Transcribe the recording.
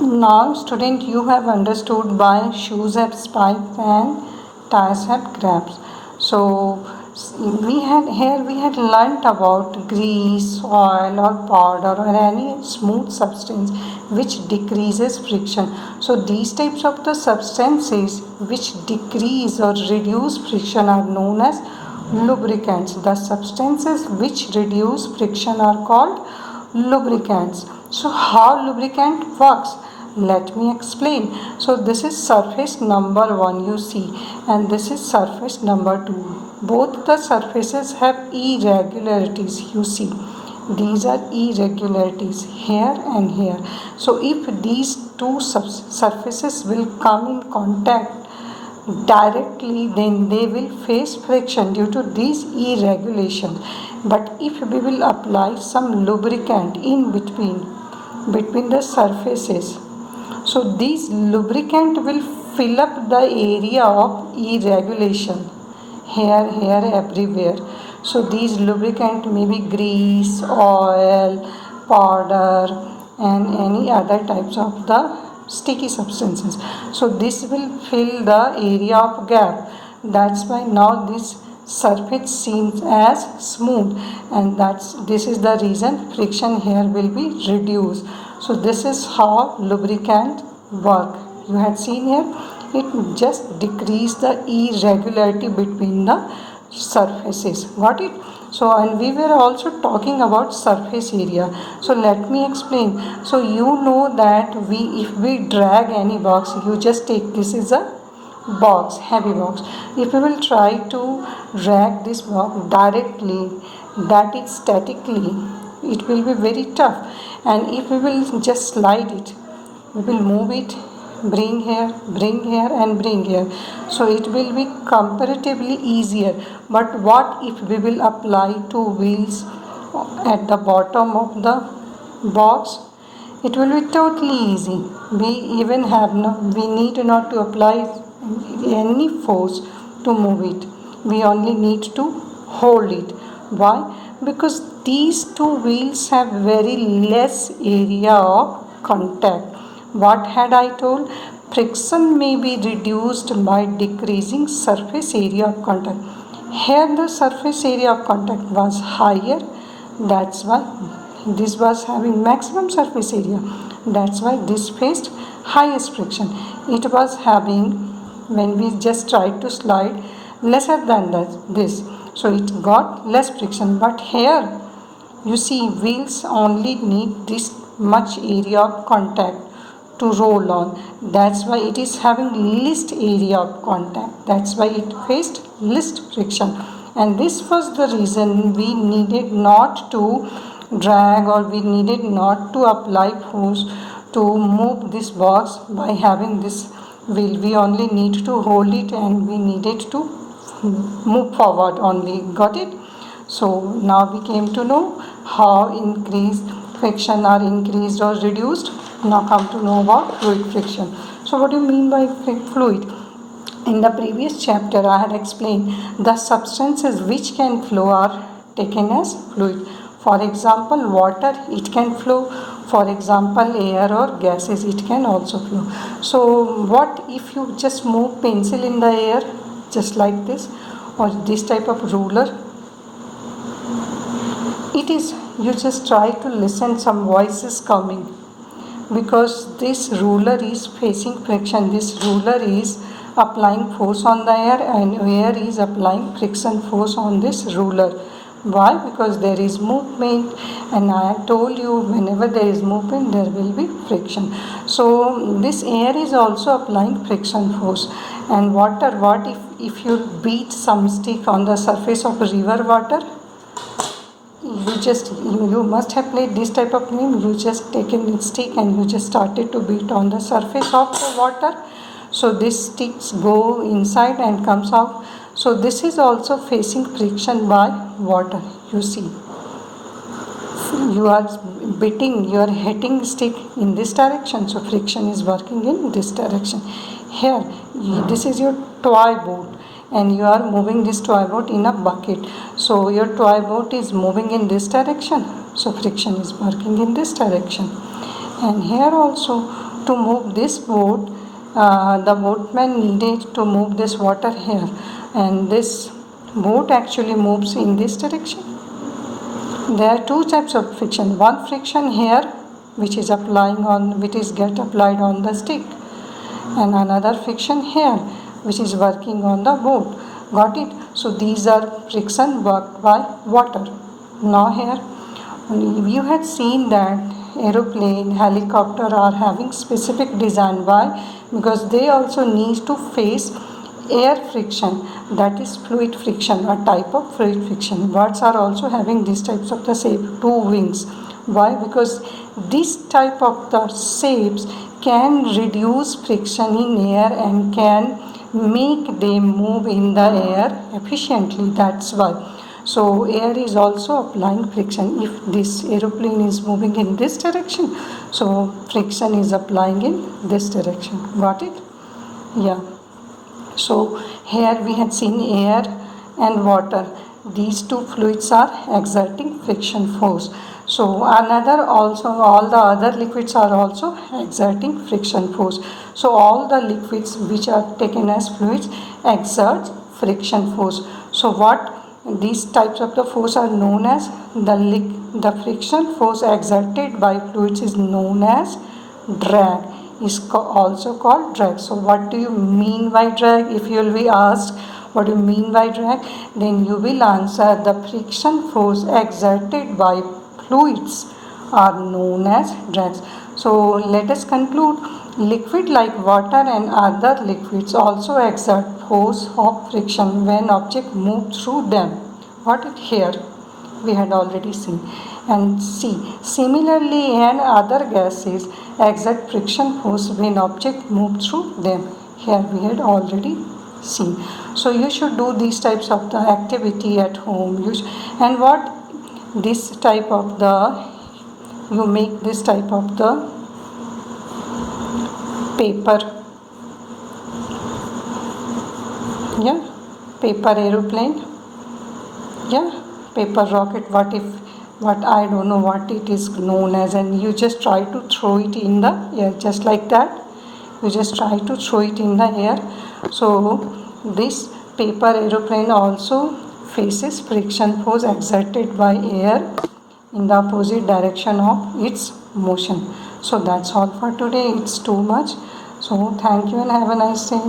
Now, student, you have understood why shoes have spikes and tires have grabs. So, we had learnt about grease, oil, or powder, or any smooth substance which decreases friction. So, these types of the substances which decrease or reduce friction are known as lubricants. The substances which reduce friction are called lubricants. So, how lubricant works? Let me explain. So this is surface number 1 you see, and this is surface number 2. Both the surfaces have irregularities you see. These are irregularities here and here. So if these two surfaces will come in contact directly, then they will face friction due to these irregulations. But if we will apply some lubricant in between the surfaces, so this lubricant will fill up the area of irregulation here, everywhere. So these lubricant may be grease, oil, powder, and any other types of the sticky substances. So this will fill the area of gap. That's why now this surface seems as smooth, and this is the reason friction here will be reduced. So this is how lubricant work. You had seen here, it just decrease the irregularity between the surfaces. Got it? So, and we were also talking about surface area. So let me explain. So you know that if we drag any box, you just take, this is a box, heavy box. If we will try to drag this box directly, that is statically, it will be very tough. And if we will just slide it, we will move it, bring here and bring here, so it will be comparatively easier. But what if we will apply two wheels at the bottom of the box? It will be totally easy. We need not to apply any force to move it. We only need to hold it. Why? Because these two wheels have very less area of contact. What had I told? Friction may be reduced by decreasing surface area of contact. Here the surface area of contact was higher. That's why this was having maximum surface area. That's why this faced highest friction. It was having, when we just tried to slide, lesser than this. So it got less friction. But here you see, wheels only need this much area of contact to roll on. That's why it is having least area of contact. That's why it faced least friction. And this was the reason we needed not to drag, or we needed not to apply force to move this box by having this wheel. We only need to hold it, and we needed to move forward only. Got it? So now we came to know how increased friction are increased or reduced. Now come to know about fluid friction. So what do you mean by fluid? In the previous chapter I had explained the substances which can flow are taken as fluid. For example, water, it can flow. For example, air or gases, it can also flow. So what if you just move pencil in the air just like this, or this type of ruler? It is, you just try to listen some voices coming, because this ruler is facing friction. This ruler is applying force on the air, and air is applying friction force on this ruler. Why? Because there is movement, and I have told you whenever there is movement there will be friction. So this air is also applying friction force. And water, what if you beat some stick on the surface of river water? You must have played this type of game. You just taken a stick and you just started to beat on the surface of the water. So these sticks go inside and comes out. So this is also facing friction by water. You see, you are beating, you are hitting stick in this direction. So friction is working in this direction. Here, this is your toy boat, and you are moving this toy boat in a bucket. So your toy boat is moving in this direction, so friction is working in this direction. And here also, to move this boat, the boatman needed to move this water here, and this boat actually moves in this direction. There are two types of friction. One friction here, which is get applied on the stick, and another friction here, which is working on the boat. Got it? So these are friction worked by water. Now here you had seen that aeroplane, helicopter are having specific design. Why? Because they also need to face air friction, that is fluid friction, a type of fluid friction. Birds are also having these types of the shape, two wings. Why? Because this type of the shapes can reduce friction in air and can make them move in the air efficiently. That's why. So air is also applying friction. If this aeroplane is moving in this direction, so friction is applying in this direction. Got it? Yeah. So here we had seen air and water. These two fluids are exerting friction force. So another also, all the other liquids are also exerting friction force. So all the liquids which are taken as fluids exert friction force. So what these types of the force are known as, the friction force exerted by fluids is known as drag, is also called drag. So what do you mean by drag? If you will be asked what do you mean by drag, then you will answer the friction force exerted by fluids are known as drags. So let us conclude. Liquid like water and other liquids also exert force of friction when object move through them. What it here we had already seen. And C. Similarly, and other gases exert friction force when object move through them. Here we had already seen. So you should do these types of the activity at home. And what this type of the, you make this type of the paper, yeah, paper aeroplane, yeah, paper rocket, what I don't know what it is known as, and you just try to throw it in the air, just like that. You just try to throw it in the air. So this paper aeroplane also faces friction force exerted by air in the opposite direction of its motion. So that's all for today. It's too much. So thank you and have a nice day.